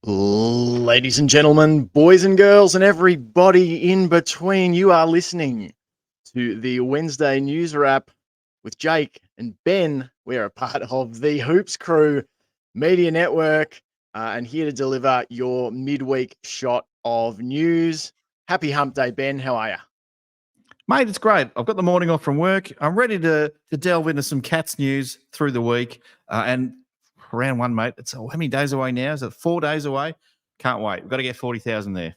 Ladies and gentlemen, boys and girls, and everybody in between, you are listening to the Wednesday News Wrap with Jake and Ben. We are a part of the Hoops Crew Media Network and here to deliver your midweek shot of news. Happy Hump Day, Ben. How are you? Mate, it's great. I've got the morning off from work. I'm ready to delve into some Cats news through the week. And round one, mate, it's how many days away now? Is it 4 days away? Can't wait. We've got to get 40,000 there.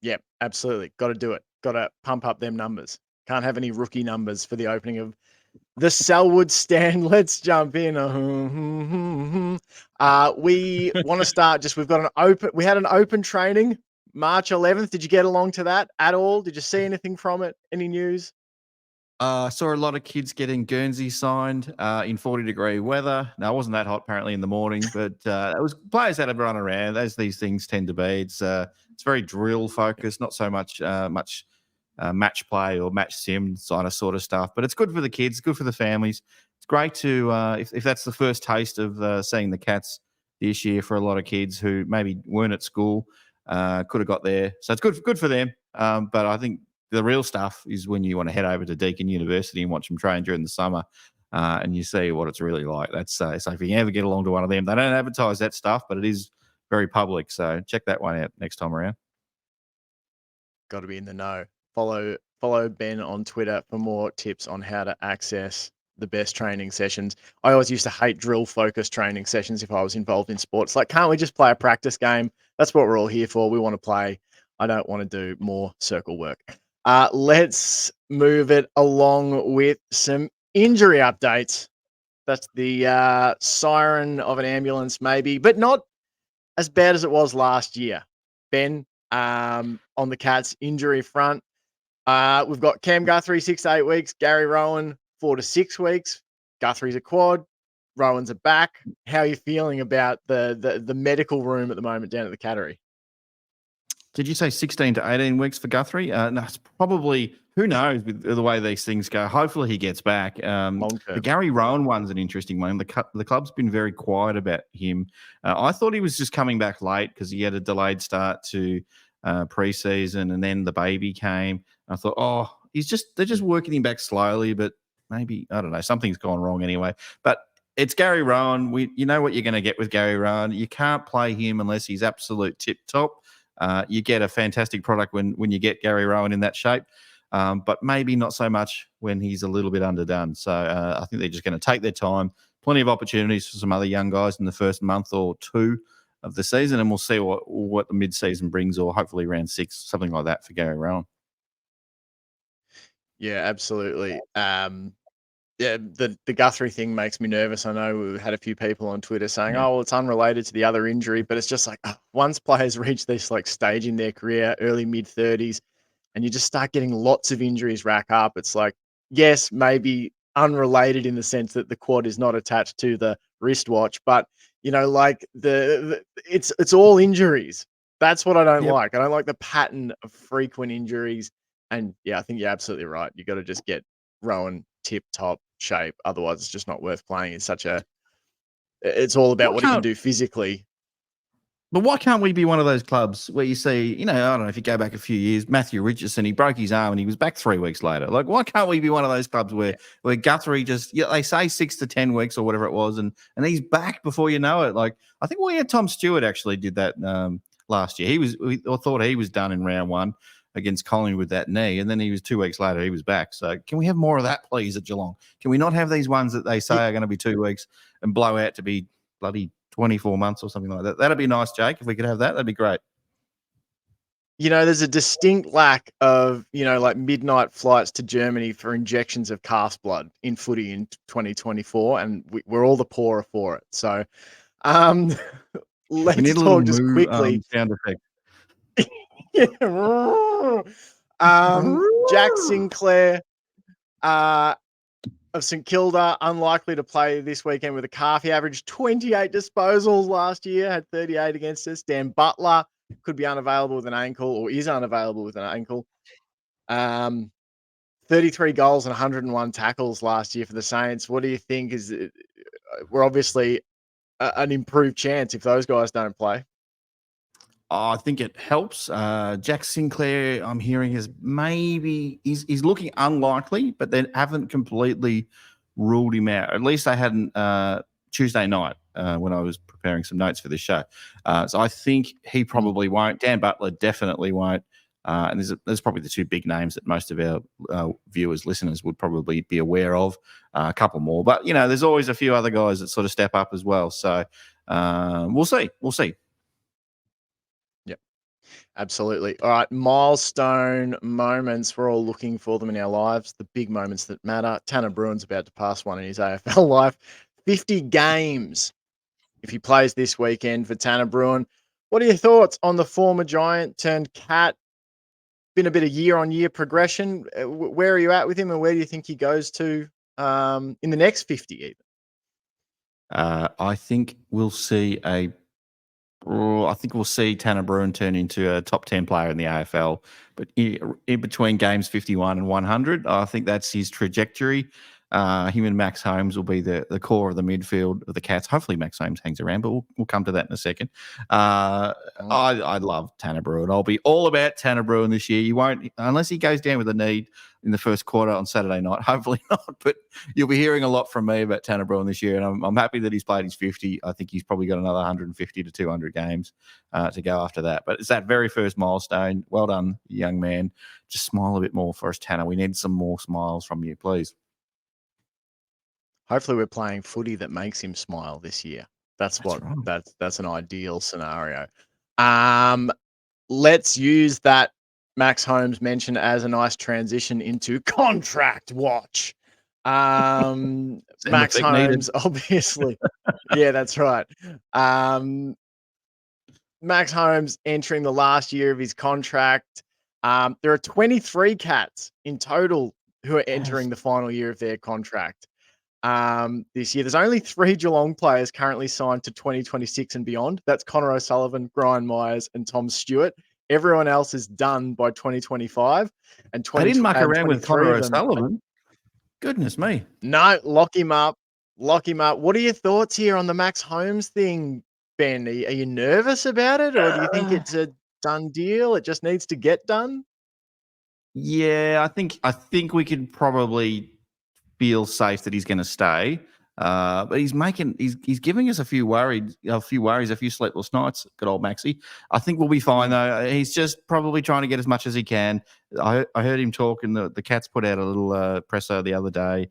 Yep, absolutely. Got to do it. Got to pump up them numbers. Can't have any rookie numbers for the opening of the Selwood stand. Let's jump in. We want to start we've got we had an open training March 11th. Did you get along to that at all? Did you see anything from it? Any news? Saw a lot of kids getting Guernsey signed in 40-degree weather. Now, it wasn't that hot apparently in the morning, but it was players had to run around, as these things tend to be. It's very drill focused, not so much match play or match sim sort of stuff. But it's good for the kids, good for the families. It's great to if that's the first taste of seeing the Cats this year for a lot of kids who maybe weren't at school, could have got there. So it's good for them. But I think the real stuff is when you want to head over to Deakin University and watch them train during the summer, and you see what it's really like. That's so if you ever get along to one of them, they don't advertise that stuff, but it is very public. So check that one out next time around. Got to be in the know. Follow Ben on Twitter for more tips on how to access the best training sessions. I always used to hate drill-focused training sessions if I was involved in sports. Like, can't we just play a practice game? That's what we're all here for. We want to play. I don't want to do more circle work. Let's move it along with some injury updates. That's the siren of an ambulance, maybe, but not as bad as it was last year. Ben, on the Cats injury front, we've got Cam Guthrie 6 to 8 weeks, Gary Rowan 4 to 6 weeks. Guthrie's a quad, Rowan's a back. How are you feeling about the medical room at the moment down at the Cattery? Did you say 16 to 18 weeks for Guthrie? No, it's probably, who knows with the way these things go. Hopefully he gets back. The Gary Rowan one's an interesting one. The club's been very quiet about him. I thought he was just coming back late because he had a delayed start to pre-season and then the baby came. I thought, they're just working him back slowly, but maybe, I don't know, something's gone wrong anyway. But it's Gary Rowan. You know what you're going to get with Gary Rowan. You can't play him unless he's absolute tip-top. You get a fantastic product when you get Gary Rowan in that shape, but maybe not so much when he's a little bit underdone. So I think they're just going to take their time. Plenty of opportunities for some other young guys in the first month or two of the season, and we'll see what the mid-season brings, or hopefully round 6, something like that for Gary Rowan. Yeah, absolutely. Yeah, the Guthrie thing makes me nervous. I know we had a few people on Twitter saying, "Oh, well, it's unrelated to the other injury," but it's just like once players reach this like stage in their career, early mid-30s, and you just start getting lots of injuries rack up. It's like, yes, maybe unrelated in the sense that the quad is not attached to the wristwatch, but like it's all injuries. That's what I don't like. I don't like the pattern of frequent injuries. And yeah, I think you're absolutely right. You got to just get Rowan tip-top shape. Otherwise, it's just not worth playing. It's all about what he can do physically. But why can't we be one of those clubs where you see, I don't know, if you go back a few years, Matthew Richardson, he broke his arm and he was back 3 weeks later. Like, why can't we be one of those clubs where Guthrie they say 6 to 10 weeks or whatever it was, and he's back before you know it. Like, I think Tom Stewart actually did that last year. We thought he was done in round 1 against Collingwood with that knee, and then he was 2 weeks later, he was back. So can we have more of that, please, at Geelong? Can we not have these ones that they say are going to be 2 weeks and blow out to be bloody 24 months or something like that? That'd be nice, Jake. If we could have that, that'd be great. There's a distinct lack of, like midnight flights to Germany for injections of calf's blood in footy in 2024, and we're all the poorer for it. So let's talk just quickly. Sound effect. Jack Sinclair of St Kilda, unlikely to play this weekend with a calf. He averaged 28 disposals last year, had 38 against us. Dan Butler could be unavailable with an ankle, or is unavailable with an ankle. 33 goals and 101 tackles last year for the Saints. What do you think? We're obviously an improved chance if those guys don't play? I think it helps. Jack Sinclair, I'm hearing, is maybe he's looking unlikely, but they haven't completely ruled him out. At least they hadn't Tuesday night when I was preparing some notes for this show. So I think he probably won't. Dan Butler definitely won't. And there's probably the two big names that most of our viewers, listeners would probably be aware of. A couple more, but there's always a few other guys that sort of step up as well. So we'll see. We'll see. Absolutely. All right. Milestone moments. We're all looking for them in our lives. The big moments that matter. Tanner Bruin's about to pass one in his AFL life. 50 games if he plays this weekend for Tanner Bruin. What are your thoughts on the former Giant turned Cat? Been a bit of year-on-year progression. Where are you at with him, and where do you think he goes to in the next 50 even? I think we'll see Tanner Bruin turn into a top 10 player in the AFL. But in between games 51 and 100, I think that's his trajectory. Him and Max Holmes will be the core of the midfield of the Cats. Hopefully Max Holmes hangs around, but we'll come to that in a second. I love Tanner Bruin. I'll be all about Tanner Bruin this year. You won't, unless he goes down with a knee in the first quarter on Saturday night. Hopefully not, but you'll be hearing a lot from me about Tanner Bruin this year, and I'm happy that he's played his 50. I think he's probably got another 150 to 200 games to go after that. But it's that very first milestone. Well done, young man. Just smile a bit more for us, Tanner. We need some more smiles from you, please. Hopefully we're playing footy that makes him smile this year. That's an ideal scenario. Let's use that Max Holmes mention as a nice transition into contract watch. Max Holmes, obviously. Yeah, that's right. Max Holmes entering the last year of his contract. There are 23 Cats in total who are entering the final year of their contract this year. There's only 3 Geelong players currently signed to 2026 and beyond. That's Connor O'Sullivan, Brian Myers, and Tom Stewart. Everyone else is done by 2025. And I didn't muck around with Connor O'Sullivan. Goodness me. No, lock him up. Lock him up. What are your thoughts here on the Max Holmes thing, Ben? Are you nervous about it, or do you think it's a done deal? It just needs to get done? Yeah, I think we could probably feel safe that he's going to stay. But he's giving us a few worries, a few sleepless nights. Good old Maxie. I think we'll be fine though. He's just probably trying to get as much as he can. I heard him talk, and the Cats put out a little presser the other day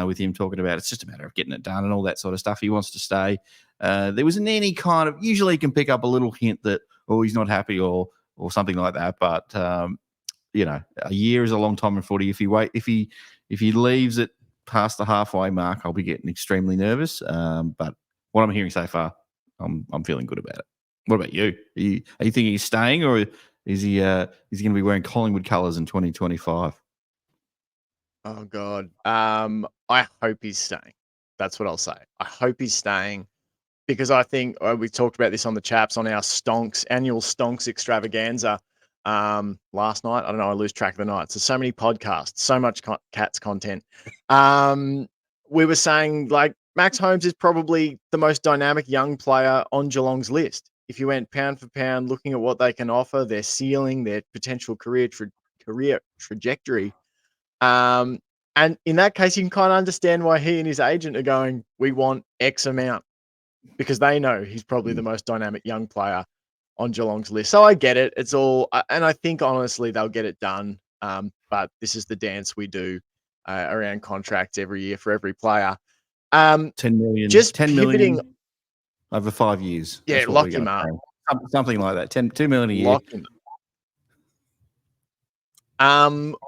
with him talking about it's just a matter of getting it done and all that sort of stuff. He wants to stay. There wasn't any kind of, usually you can pick up a little hint that he's not happy or something like that. But a year is a long time in footy. If he leaves it past the halfway mark, I'll be getting extremely nervous. But what I'm hearing so far, I'm feeling good about it. What about you? Are you thinking he's staying, or is he going to be wearing Collingwood colours in 2025? Oh God. I hope he's staying. That's what I'll say. I hope he's staying because I think we talked about this on the Chaps on our annual Stonks extravaganza last night. I don't know. I lose track of the nights. There's so many podcasts, so much Cats content. We were saying like Max Holmes is probably the most dynamic young player on Geelong's list. If you went pound for pound, looking at what they can offer, their ceiling, their potential career trajectory. And in that case, you can kind of understand why he and his agent are going, we want X amount, because they know he's probably the most dynamic young player on Geelong's list. So I get it. It's all, and I think honestly they'll get it done. But this is the dance we do around contracts every year for every player. 10 million. Just 10 pivoting million over 5 years. Yeah, lock him up. Something like that. 2 million a year. Lock him up.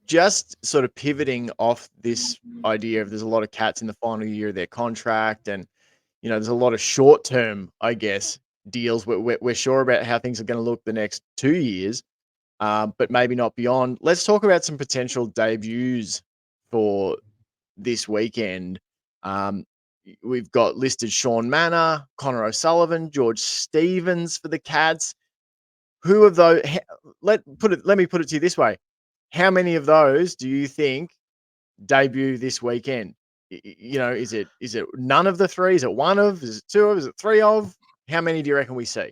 Just sort of pivoting off this idea of there's a lot of Cats in the final year of their contract, and there's a lot of short-term, I guess, deals. We're sure about how things are going to look the next 2 years, but maybe not beyond. Let's talk about some potential debuts for this weekend. We've got listed Sean Manor, Connor O'Sullivan, George Stevens for the Cats. Who of those? Let me put it to you this way: how many of those do you think debut this weekend? Is it none of the three? Is it one of? Is it two of? Is it three of? How many do you reckon we see?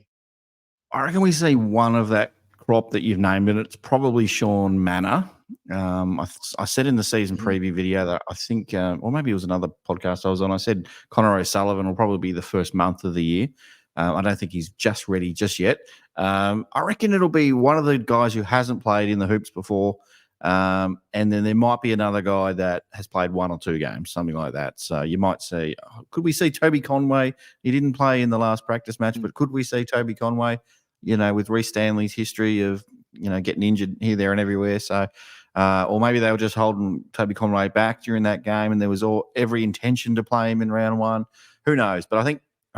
I reckon we see one of that crop that you've named, and it's probably Sean Manor. I said in the season preview video that I think, or maybe it was another podcast I was on, I said Connor O'Sullivan will probably be the first month of the year. I don't think he's just ready just yet. I reckon it'll be one of the guys who hasn't played in the hoops before. And then there might be another guy that has played 1 or 2 games, something like that. So you might see, could we see Toby Conway? He didn't play in the last practice match, but could we see Toby Conway, with Reece Stanley's history of, getting injured here, there and everywhere. So, or maybe they were just holding Toby Conway back during that game and there was every intention to play him in round 1. Who knows? But I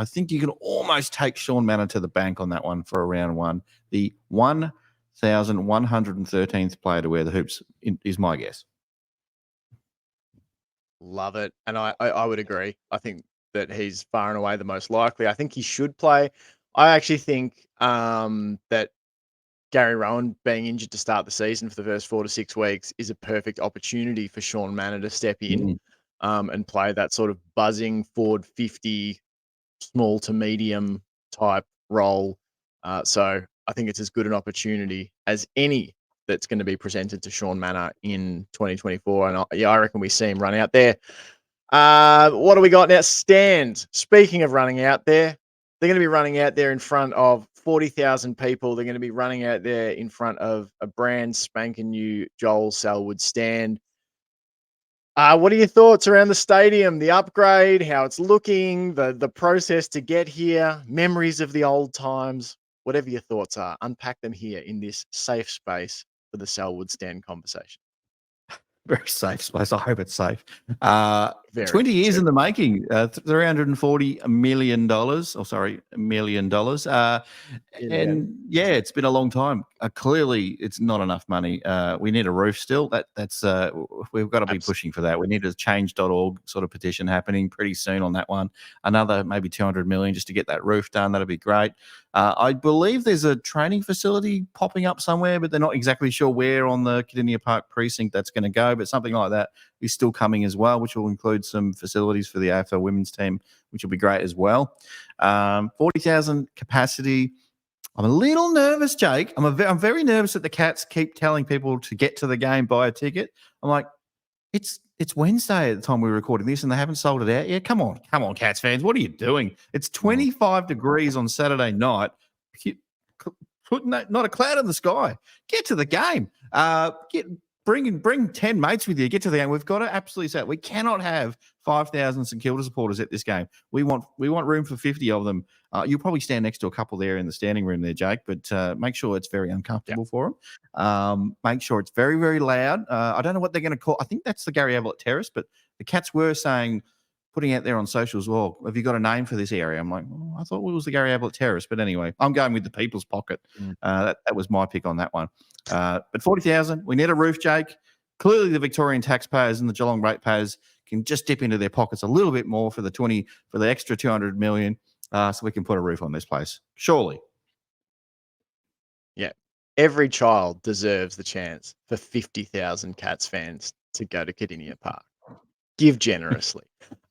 think you can almost take Sean Manor to the bank on that one for a round 1. The 1,113th player to wear the hoops is my guess. Love it. And I would agree. I think that he's far and away the most likely. I think he should play. I actually think that Gary Rowan being injured to start the season for the first 4 to 6 weeks is a perfect opportunity for Sean Manor to step in and play that sort of buzzing forward 50, small to medium type role. So I think it's as good an opportunity as any that's going to be presented to Sean Manor in 2024. And I reckon we see him run out there. What do we got now? Stand. Speaking of running out there, they're going to be running out there in front of 40,000 people. They're going to be running out there in front of a brand spanking new Joel Selwood stand. What are your thoughts around the stadium, the upgrade, how it's looking, the process to get here, memories of the old times, whatever your thoughts are, unpack them here in this safe space for the Selwood stand conversation. Very safe space. I hope it's safe. 20 years in the making, $340 million. $1 million. And it's been a long time. Clearly, it's not enough money. We need a roof still. That's we've got to be pushing for that. We need a change.org sort of petition happening pretty soon on that one. Another maybe 200 million just to get that roof done. That'd be great. I believe there's a training facility popping up somewhere, but they're not exactly sure where on the Kardinia Park precinct that's going to go. But something like that is still coming as well, which will include some facilities for the AFL women's team, which will be great as well. 40,000 capacity. I'm a little nervous, Jake. I'm very nervous that the Cats keep telling people to get to the game, buy a ticket. I'm like, it's Wednesday at the time we're recording this and they haven't sold it out yet. Come on, Cats fans. What are you doing? It's 25 degrees on Saturday night. Putting not a cloud in the sky. Get to the game. Bring 10 mates with you. Get to the game. We've got to absolutely say it. We cannot have 5,000 St Kilda supporters at this game. We want room for 50 of them. You'll probably stand next to a couple there in the standing room there, Jake, but make sure it's very uncomfortable for them. Make sure it's very, very loud. I don't know what they're going to call. I think that's the Gary Ablett Terrace, but the Cats were putting out there on socials, well, have you got a name for this area? I'm like, I thought it was the Gary Ablett Terrace. But anyway, I'm going with the People's Pocket. That was my pick on that one. But 40,000, we need a roof, Jake. Clearly the Victorian taxpayers and the Geelong ratepayers can just dip into their pockets a little bit more for the extra 200 million so we can put a roof on this place. Surely. Yeah. Every child deserves the chance for 50,000 Cats fans to go to Kardinia Park. Give generously.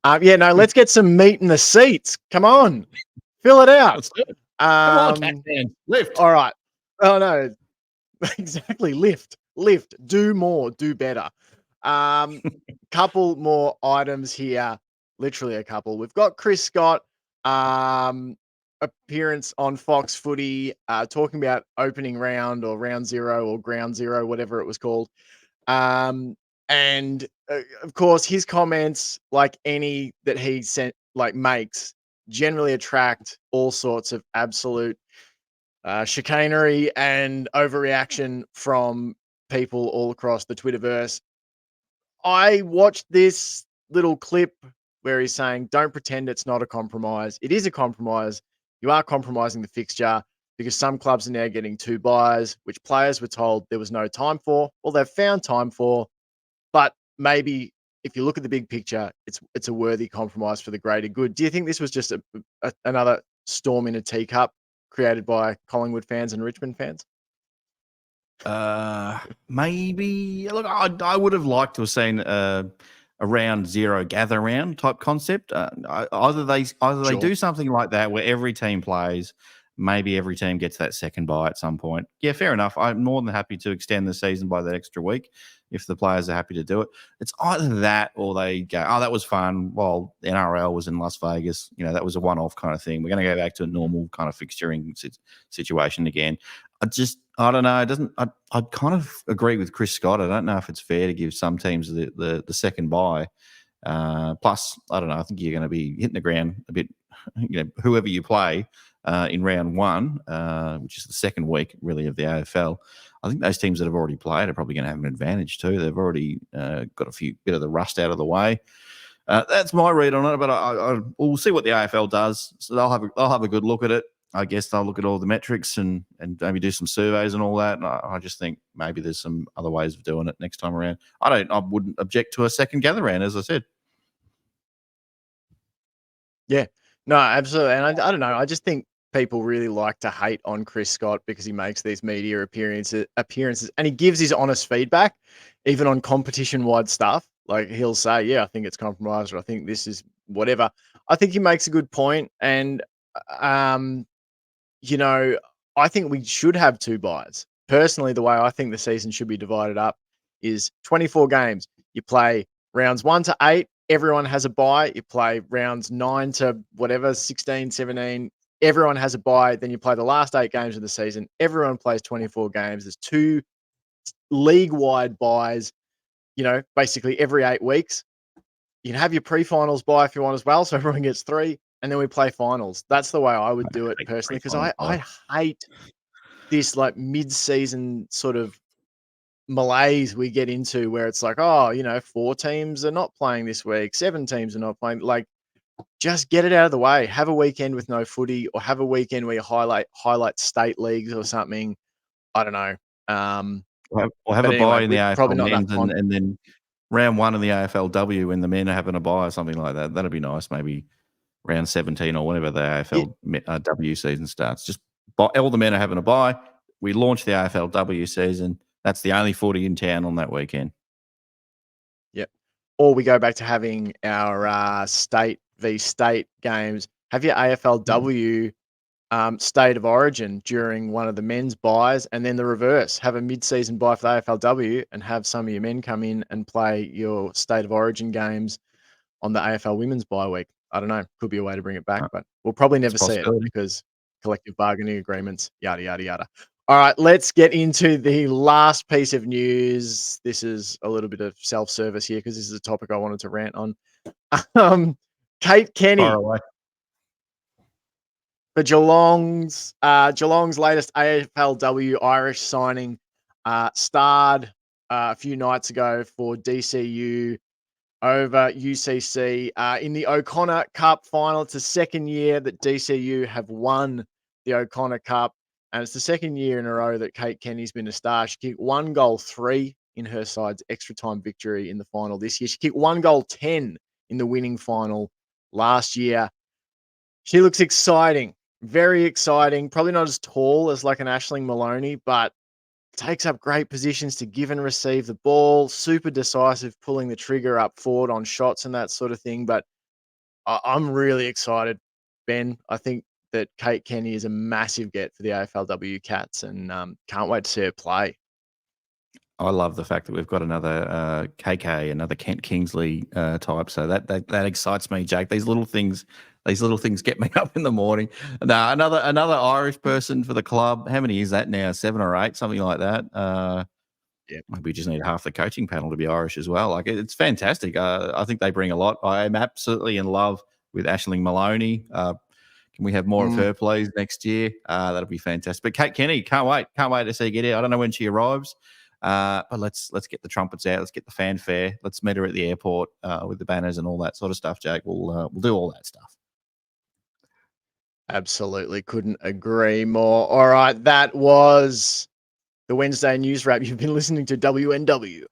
Let's get some meat in the seats. Come on. Fill it out. Come on, Cats fans. Lift. All right. Oh, no. Exactly. Lift. Do more. Do better. Couple more items here. Literally a couple. We've got Chris Scott appearance on Fox Footy talking about opening round or round 0 or ground 0, whatever it was called. And of course, his comments, like any that he makes, generally attract all sorts of absolute chicanery and overreaction from people all across the Twitterverse. I watched this little clip where he's saying, don't pretend it's not a compromise. It is a compromise. You are compromising the fixture because some clubs are now getting 2 buys, which players were told there was no time for. Well, they've found time for. But maybe if you look at the big picture, it's a worthy compromise for the greater good. Do you think this was just another storm in a teacup created by Collingwood fans and Richmond fans? Maybe. Look, I would have liked to have seen a round zero gather round type concept. Either they do something like that where every team plays. Maybe every team gets that second bye at some point. Yeah, fair enough. I'm more than happy to extend the season by that extra week if the players are happy to do it. It's either that or they go, oh, that was fun. Well, the NRL was in Las Vegas. That was a one-off kind of thing. We're going to go back to a normal kind of fixturing situation again. I don't know. It doesn't. I kind of agree with Chris Scott. I don't know if it's fair to give some teams the second bye. Plus, I don't know. I think you're going to be hitting the ground a bit. Whoever you play in round one, which is the second week really of the AFL. I think those teams that have already played are probably going to have an advantage too. They've already got a bit of the rust out of the way. That's my read on it, but we'll see what the AFL does. So they'll have a good look at it. I guess they'll look at all the metrics and maybe do some surveys and all that. And I just think maybe there's some other ways of doing it next time around. I wouldn't object to a second gather round, as I said. Yeah, no, absolutely. And I don't know. I just think people really like to hate on Chris Scott because he makes these media appearances and he gives his honest feedback, even on competition-wide stuff. Like he'll say, yeah, I think it's compromised, or I think this is whatever. I think he makes a good point. And, I think we should have 2 byes. Personally, the way I think the season should be divided up is 24 games. You play rounds 1 to 8. Everyone has a bye. You play rounds 9 to whatever, 16, 17. Everyone has a bye. Then you play the last 8 games of the season. Everyone plays 24 games. There's 2 league-wide byes, basically every 8 weeks. You can have your pre-finals bye if you want as well, so everyone gets 3, and then we play finals. That's the way I would do it personally, because I hate this like mid-season sort of malaise we get into where it's like, 4 teams are not playing this week, 7 teams are not playing. Like, just get it out of the way. Have a weekend with no footy, or have a weekend where you highlight state leagues or something. I don't know. Or have a bye in the AFL probably not men's and then round 1 in the AFLW when the men are having a bye or something like that. That'd be nice. Maybe round 17 or whenever the AFLW season starts. Just all the men are having a bye. We launch the AFLW season. That's the only footy in town on that weekend. Yep. Or we go back to having our state v state games. Have your AFLW state of origin during one of the men's buys, and then the reverse. Have a mid-season buy for the AFLW and have some of your men come in and play your state of origin games on the AFL women's bye week. I don't know. Could be a way to bring it back, but we'll probably never see it because collective bargaining agreements, yada, yada, yada. All right, let's get into the last piece of news. This is a little bit of self-service here because this is a topic I wanted to rant on. Kate Kenny for Geelong's latest AFLW Irish signing starred a few nights ago for DCU over UCC in the O'Connor Cup final. It's the second year that DCU have won the O'Connor Cup, and it's the second year in a row that Kate Kenny's been a star. She kicked 1 goal 3 in her side's extra time victory in the final this year. She kicked 1 goal 10 in the winning final last year. She looks exciting, very exciting. Probably not as tall as like an Aisling Maloney, but takes up great positions to give and receive the ball, super decisive, pulling the trigger up forward on shots and that sort of thing. But I'm really excited, Ben. I think that Kate Kenny is a massive get for the AFLW Cats, and can't wait to see her play. I love the fact that we've got another KK, another Kent Kingsley type. So that excites me, Jake. These little things get me up in the morning. Now another Irish person for the club. How many is that now? 7 or 8, something like that. Yeah, we just need half the coaching panel to be Irish as well. Like it's fantastic. I think they bring a lot. I am absolutely in love with Aisling Maloney. Can we have more of her, please, next year? That'll be fantastic. But Kate Kenny, can't wait to see her get out. I don't know when she arrives. But let's get the trumpets out. Let's get the fanfare. Let's meet her at the airport with the banners and all that sort of stuff, Jake. We'll do all that stuff. Absolutely. Couldn't agree more. All right. That was the Wednesday News Wrap. You've been listening to WNW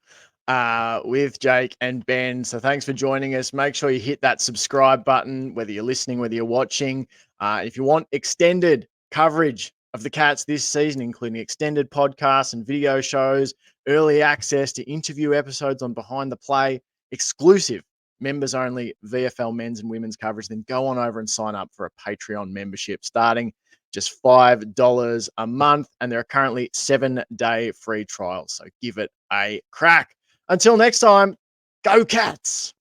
with Jake and Ben. So thanks for joining us. Make sure you hit that subscribe button, whether you're listening, whether you're watching. If you want extended coverage of the Cats this season, including extended podcasts and video shows, early access to interview episodes on Behind the Play, exclusive members only VFL men's and women's coverage, then go on over and sign up for a Patreon membership starting just $5 a month. And there are currently 7-day free trials. So give it a crack. Until next time, go Cats.